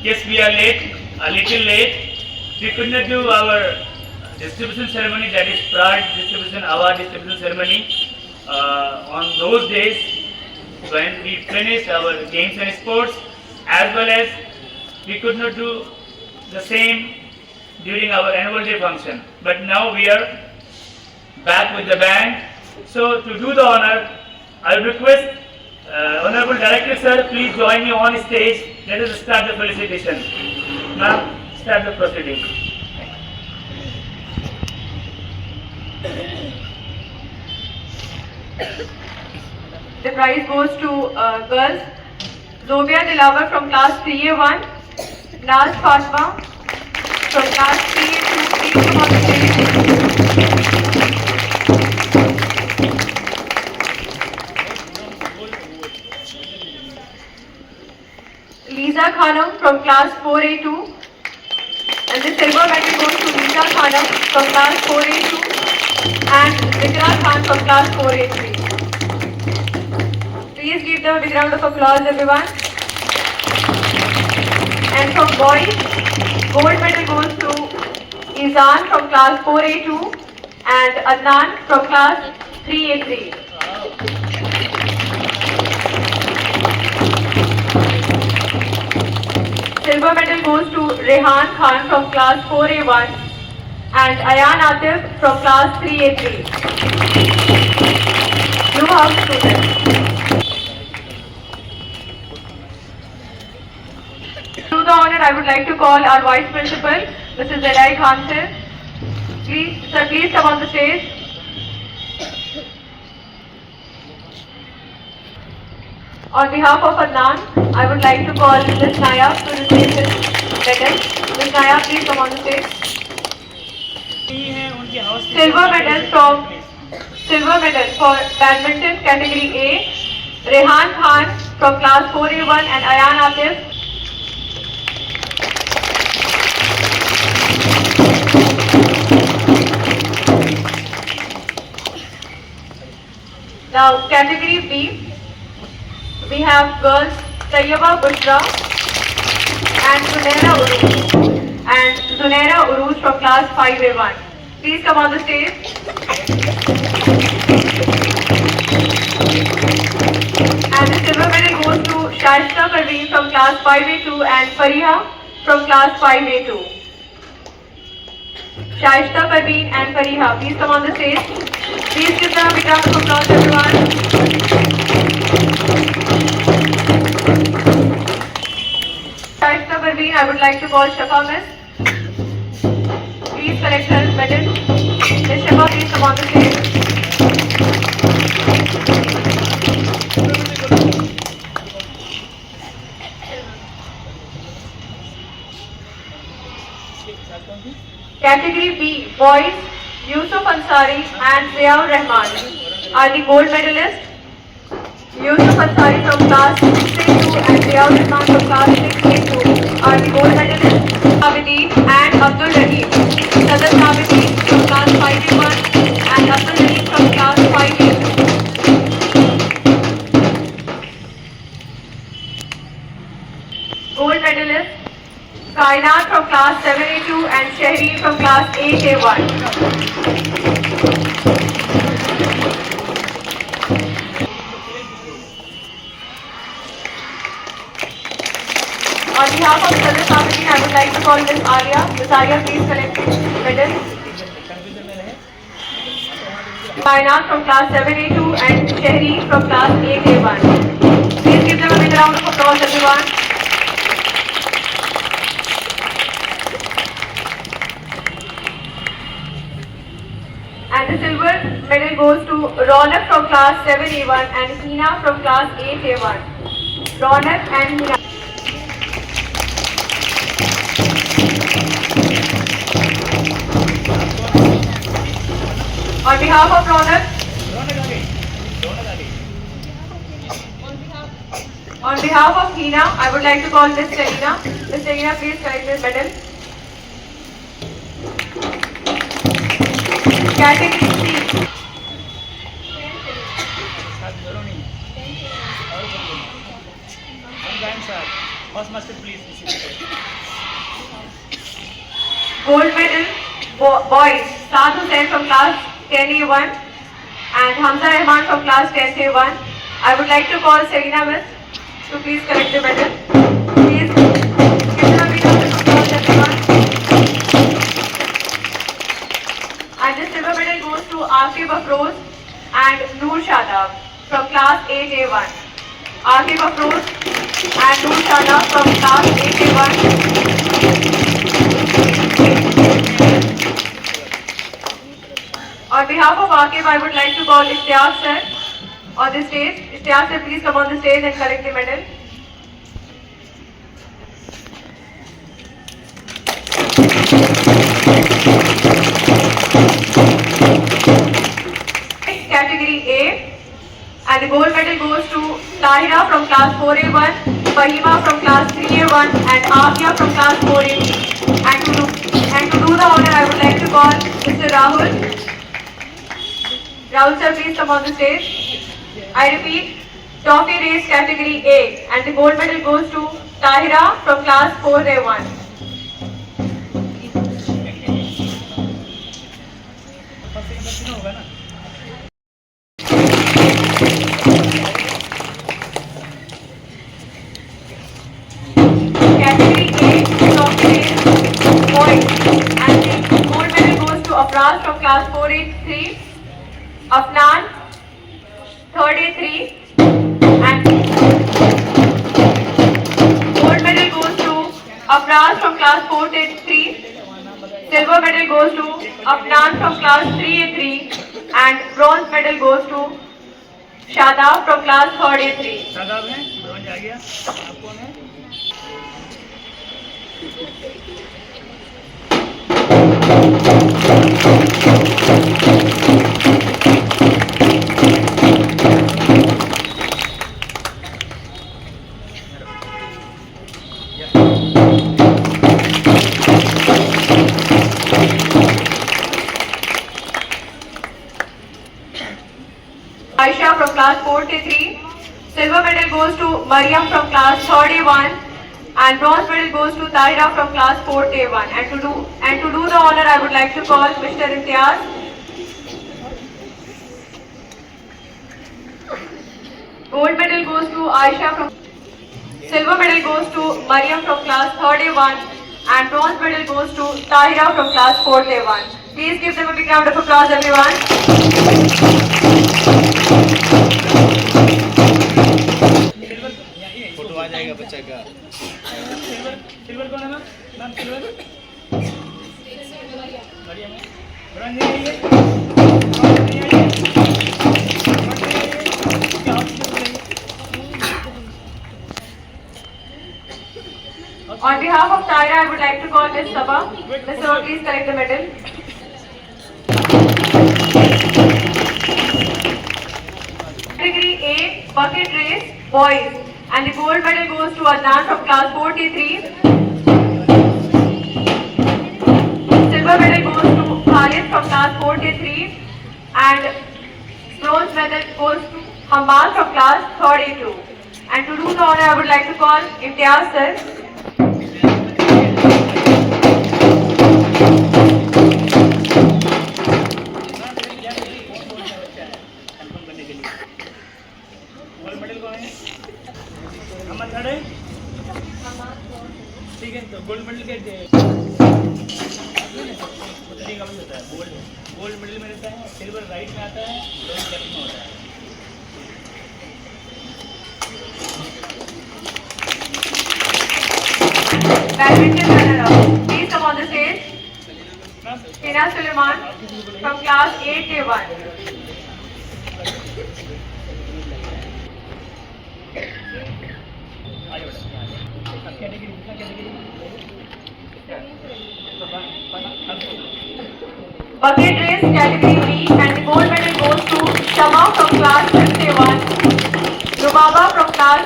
Yes, we are late, a little late. We could not do our distribution ceremony, that is Pride distribution, award distribution ceremony on those days when we finished our games and sports, as well as we could not do the same during our annual day function. But now we are back with the band. So to do the honor, I would request Honorable Director Sir, please join me on stage. Let us start the felicitation. Ma'am, start the proceeding. The prize goes to girls. Zobia Dilawar from class 3A1, Naz Fatma from class 3A2. Please come on the stage. Liza Khanam from class 4A2, and the silver medal goes to Liza Khanam from class 4A2 and Vikra Khan from class 4A3. Please give them a big round of applause, everyone. And from boys, gold medal goes to Izan from class 4A2 and Adnan from class 3A3. Silver medal goes to Rehan Khan from class 4A1 and Ayan Atif from class 3A3. Blue House students. To the honor, I would like to call our Vice Principal, Mrs. Zedai Khan sir. Please come on the stage. On behalf of Adnan, I would like to call Ms. Naya to receive his medal. Ms. Naya, please come on the stage. Silver medal for badminton category A, Rehan Khan from class 4A1 and Ayan Atif. Now category B, we have girls Tayyaba Bushra and Zunaira Uruz from class 5A1. Please come on the stage. And the silver medal goes to Shaishta Parveen from class 5A2 and Fariha from class 5A2. Shaishta Parveen and Fariha, please come on the stage. Please give them a big round of applause, everyone. Shaishta Parveen, I would like to call Shafa Miss. Please collect her medal. Miss Shafa, please come on the stage. Category B, boys, Yusuf Ansari and Ziaur Rahman are the gold medalists. Yusuf Ansari from class 6A2 and Ziaur Rahman from class 6A2 are the gold medalists. Abidin and Abdul Rahim. Sadat Abidin from class 5A1 and Abdul Rahim from class 5A2. Gold medalist Kainat from class 7A2 and Shahri from class 8A1. On behalf of Sadat Abidin, I would like to call Ms. Arya. Ms. Arya, please collect medal. Kainat from class 7A2 and Shahri from class 8A1. Please give them a big round of applause, everyone. And the silver medal goes to Ronak from class 7A1 and Hina from class 8A1. Ronak and Hina. On behalf of Ronak, on behalf of Hina, I would like to call Ms. Selina. Ms. Selina, please collect this medal. Category C. House master, please. Gold medal boys Sadhu Sen from class 10A1 and Hamza Rahman from class 10A1. I would like to call Serena Miss to please collect the medal. Please give them a big round of applause, everyone. And the silver medal goes to Aqib Afroz and Noor Shadab from class 8A1. Aqib Afroz and Noor Shadab from class 8A1. On behalf of Aqib, I would like to call Ishtiaq sir on the stage. Ishtiaq sir, please come on the stage and collect the medal. Category A, and the gold medal goes to Tahira from class 4A1, Fahima from class 3A1 and Afia from class 4A3. And to do the honor, I would like to call Mr. Rahul. Rahul sir, please come on the stage. I repeat, trophy race category A, and the gold medal goes to Tahira from class 4A1. Category A, trophy race boys, and the gold medal goes to Afraz from class 483, Afnan 3rd A3, and gold medal goes to Afraz from class 483, silver medal goes to Afnan from class 3A3, and bronze medal goes to Shadab from class 3rd A3. Shadab है, bronze आ गया। आप कौन है? Aisha from class 4th A3, silver medal goes to Mariam from class 3rd A1, and bronze medal goes to Tahira from class 4th A1. And to do the honor, I would like to call Mr. Imtiaz. Gold medal goes to Aisha from, silver medal goes to Mariam from class 3rd A1, and bronze medal goes to Tahira from class 4th A1. Please give them a big round of applause, everyone. Photo आ जाएगा बच्चा का। Silver कौन है ma'am? Ma'am silver? बढ़िया ma'am. Bronze नहीं आई है? On behalf of Tahira, I would like to call Ms. Sabha. Ms. Sabha, please collect the medal. Category A, bucket race, boys, and the gold medal goes to Adnan from class 43. Silver medal goes to Khalid from class 43, and bronze medal goes to Hamal from class 32. And to do the honor, I would like to call Imtiaz sir. Gold medal कौन है? हम third है? ठीक है, तो gold medal के उतनी का भी होता है। गोल्ड मेडल में रहता है, सिल्वर राइट में आता है, ब्रॉन्ज लेफ्ट में होता है। Badminton runner-up. Please come on the stage. Tina Suleiman from class 8A1. Bucket race category B, and the gold medal goes to Shama from class 5A1, Rubaba from class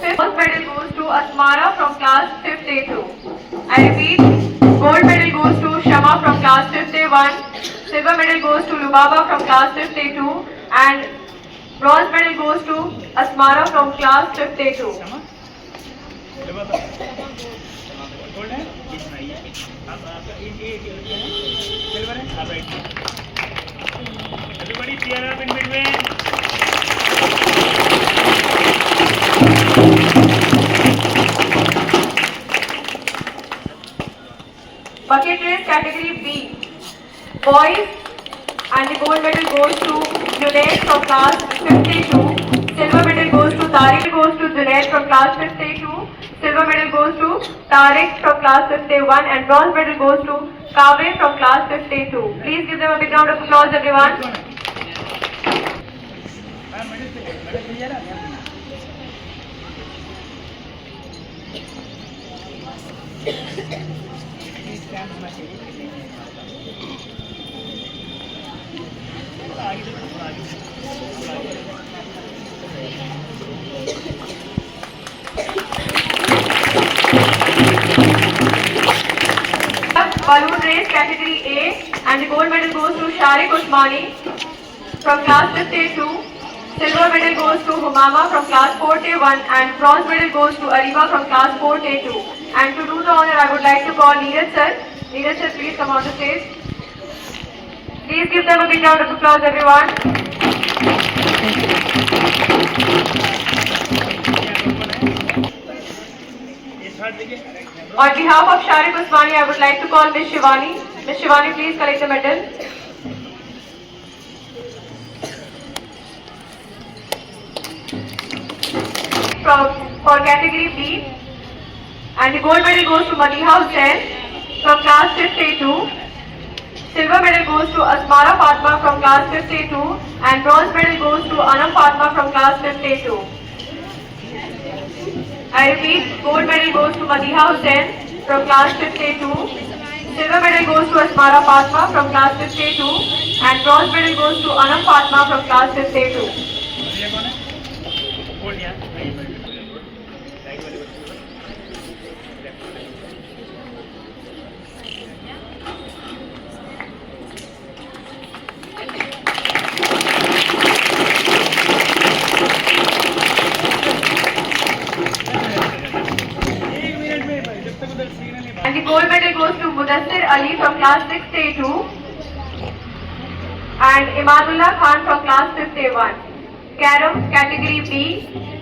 5th, gold medal goes to Asmara from class 5th A2. I repeat, gold medal goes to Shama from class 5th A1, silver medal goes to Rubaba from class 5th A2, and bronze medal goes to Asmara from class 5th A2. Gold है इसमें ये आप आपका ये silver है आप right everybody cheer up in between Bucket race category B. Boys, and the gold medal goes to Junaid from class 52. Silver medal goes to Tariq Junaid from class 52. Silver medal goes to Tariq from class 51 and bronze medal goes to Kaveh from class 52. Please give them a big round of applause, everyone. Balloon race category A, and the gold medal goes to Sharik Usmani from class 52. Silver medal goes to Humama from class 4A1 and bronze medal goes to Ariba from class 4A2. And to do the honor, I would like to call Neeraj sir. Neeraj sir, please come on the stage. Please give them a big round of applause, everyone. On behalf of Sharik Usmani, I would like to call Miss Shivani. Miss Shivani, please collect the medal. For category B, and the gold medal goes to Madiha Hussain from class 52. Silver medal goes to Asmara Fatma from class 52 and bronze medal goes to Anam Fatma from class 52. I repeat, gold medal goes to Madiha Hussain from class 52. Silver medal goes to Asmara Fatma from class 52 and bronze medal goes to Anam Fatma from class 52. And the gold medal goes to Mudassir Ali from class 6A2 and Imadullah Khan from class 5A1. Carom category B,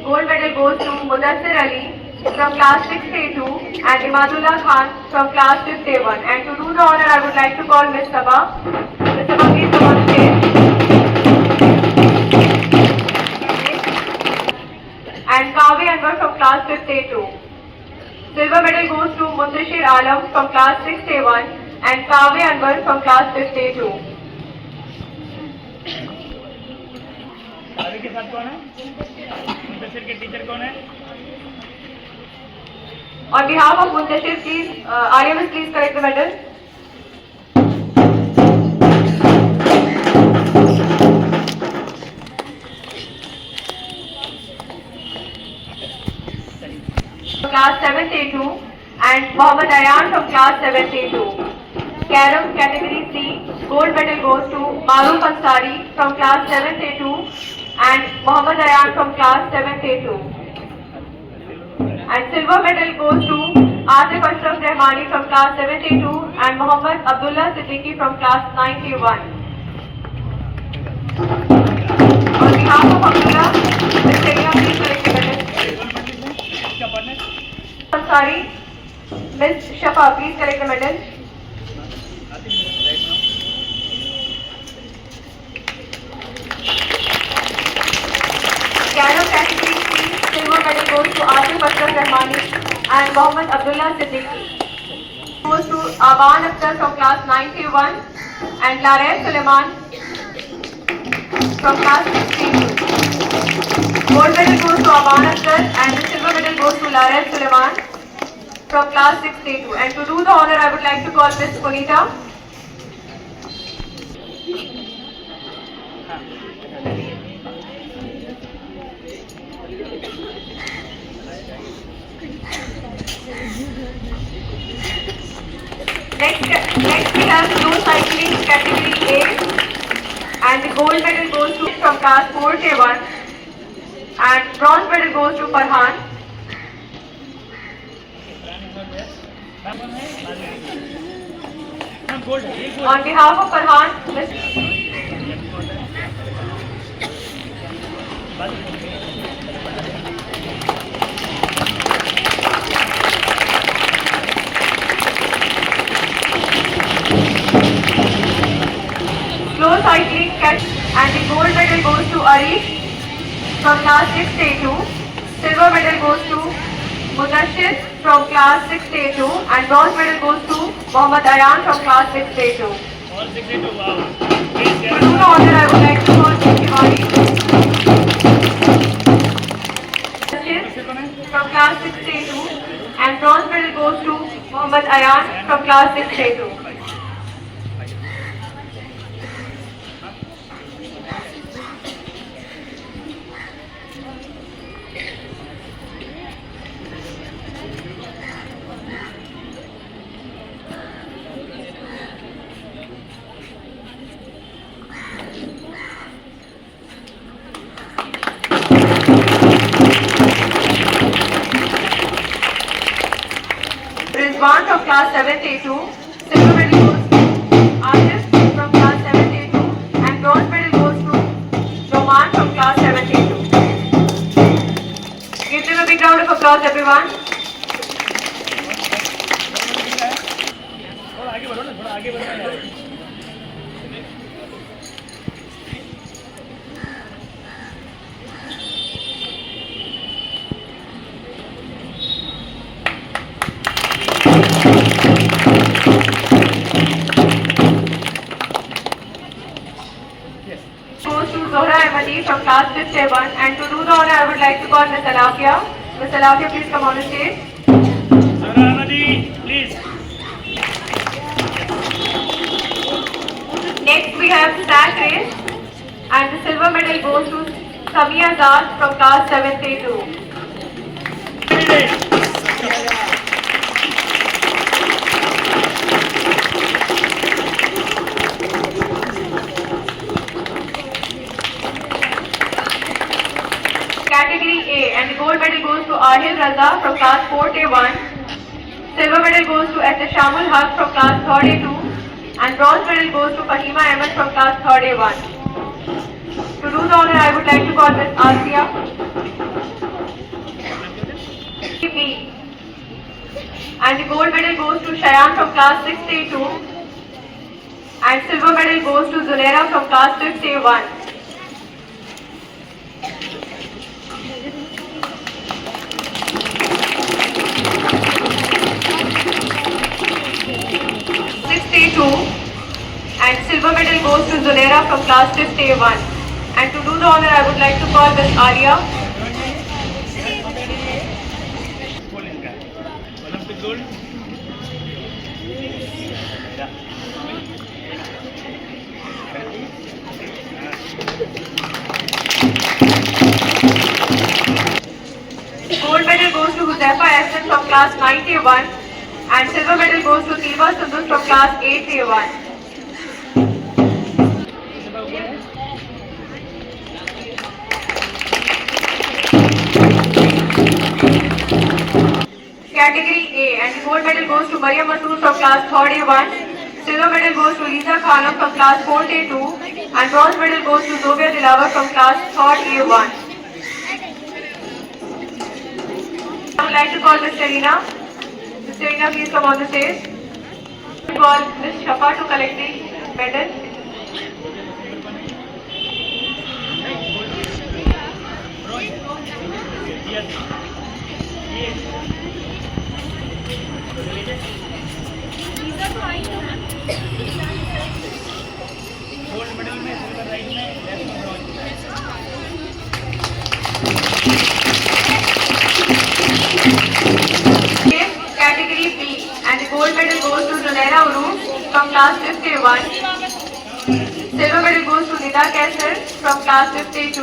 gold medal goes to Mudassir Ali from class 6A2 and Imadullah Khan from class 5A1. And to do the honor, I would like to call Miss Sabha. Miss Sabha, please come on stage. And Kaveh Anwar from class 5A2. Silver medal goes to Muntashir Alam from class 6A1 and Kaveh Anwar from class 5A2. आगे के साथ कौन है? मुंतशिर के teacher कौन है? On behalf of Muntashir, please, Arya miss, please collect the medal. Class 7th A2 and Mohammad Ayan from class 7th A2. Carom category C, gold medal goes to Maruf Ansari from class 7th A2 and Mohammad Ayan from class 7th A2. And silver medal goes to Atif Ashraf Rahmani from class 7th A2 and Mohammad Abdullah Siddiqui from class 9th A1. On behalf of Abdullah, Ms. Senia, please collect the medal. Ansari, Ms. Shafa, please collect the medal. Carom category C, silver medal goes to Atif Ashraf Rahmani and Mohammad Abdullah Siddiqui. Goes to Aban Akhtar from class 9A1 and Larez Suleiman from class 6A2. Gold medal goes to Aban Akhtar and the silver medal goes to Larez Suleiman from class 6A2. And to do the honor, I would like to call Miss Punita. Next we have snow cycling category A and the gold medal goes to from class 4A1 and bronze medal goes to Farhan. On behalf of Farhan, Ms. Slow cycling catch and the gold medal goes to Arish from class 6A2. Silver medal goes to Mudashir from class 6A2 and bronze medal goes to Mohammad Ayan from class 6A2. All 62, wow. To do the honor, I would like to call Tiwari from class 6A2 and bronze medal goes to Mohammad Ayan from class 6A2. Rizwan from class 7th A2, silver medal goes to Asif from class 7th A2 and bronze medal goes to Roman from class 7th A2. Give them a big round of applause everyone. थोड़ा आगे बढ़ो ना, थोड़ा आगे बढ़ो यार। Goes to Zohra Ahmadi from class 5th A1 and to do the honor I would like to call Ms. Alafia. Ms. Alafia, please come on the stage. Zohra Ahmadi, please. Next we have sack race and the silver medal goes to Sami Azad from class 7th A2. Category A and the gold medal goes to Ahil Raza from class 4th A1. Silver medal goes to S. Shamul Haq from class 3rd A2 and bronze medal goes to Fahima Ahmed from class 3rd A1. To do the honor, I would like to call Ms. Asia. B. And the gold medal goes to Shayan from class 6th A2 and silver medal goes to Zunaira from class 5th A1. And silver medal goes to Zunaira from class 5th A1. And to do the honor, I would like to call Ms. Arya. Olympic gold. Gold medal goes to Huzaifa Ahsan from class 9th A1 and silver medal goes to Tilwa Sundus from class 8th A1. Category A and the gold medal goes to Maryam Masood from class 3rd A1, silver medal goes to Lisa Khanam from class 4th A2 and bronze medal goes to Zobia Dilawar from class 3rd A1. I would like to call Ms. Serena. Ms. Serena, please come on the stage. Call Ms. Shafa to collect the medal. Gold medal में silver right में left में bronze. Category B and the gold medal goes to Zunaira Uru from class 5th A1. Silver medal goes to Nida Kaisar from class 5th A2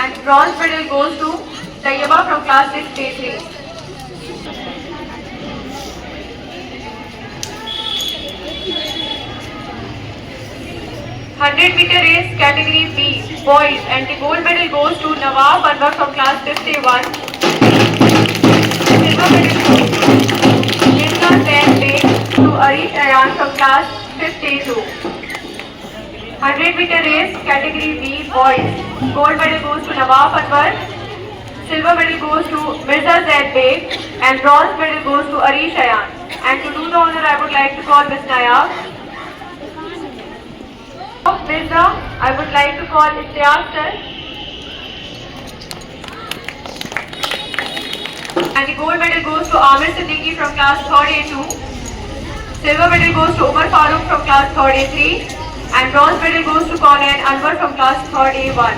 and bronze medal goes to Tayyaba from class 6th A3. 100-meter race category B boys and the gold medal goes to Nawab Anwar from class 5th A1. Silver medal class 5th A2. 100-meter race, category B, boys. Gold medal goes to Nawaf Anwar. Silver medal goes to Mirza Zaid Beg. And bronze medal goes to Arish Ayan. And to do the honor, I would like to call Ms. Nayab. Of Mirza, I would like to call Istiaq sir. And the gold medal goes to Amir Siddiqui from class 3rd A2. Silver medal goes to Umar Farooq from class 3rd A3. And bronze medal goes to Kaunain Anwar from class 3rd A1.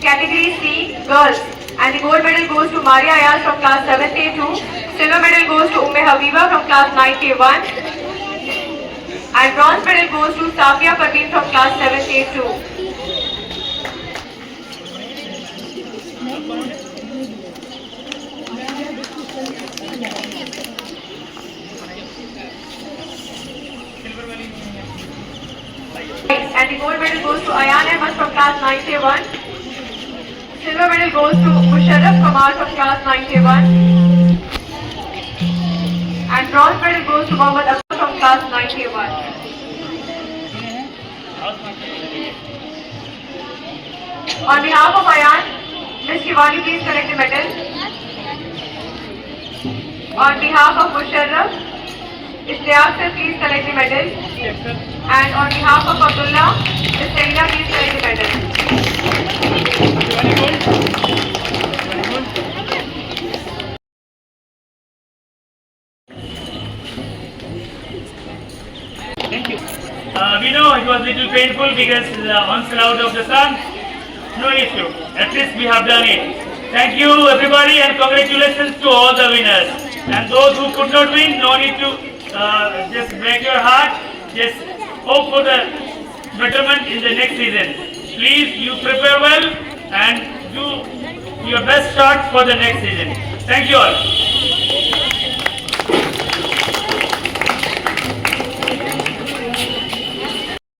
Category C, girls. And the gold medal goes to Maria Ayaz from class 7th A2. Silver medal goes to Umme Habiba from class 9th A1. And bronze medal goes to Safia Parveen from class 7th A2. And the gold medal goes to Ayan Ahmed from class 9th A1. Silver medal goes to Musharraf Kamal from class 9th A1. And bronze medal goes to Mohammad Akbar from class 9th A1. On behalf of Ayan, Ms. Shivani, please collect the medal. On behalf of Musharraf, Istiaq sir, please collect the medal. And on behalf of Abdullah, Ms. Saina, please collect the medal. Thank you. We know it was a little painful because onslaught of the sun. No issue. At least we have done it. Thank you everybody and congratulations to all the winners. And those who could not win, no need to just break your heart. Just hope for the betterment in the next season. Please, you prepare well and do your best shot for the next season. Thank you all.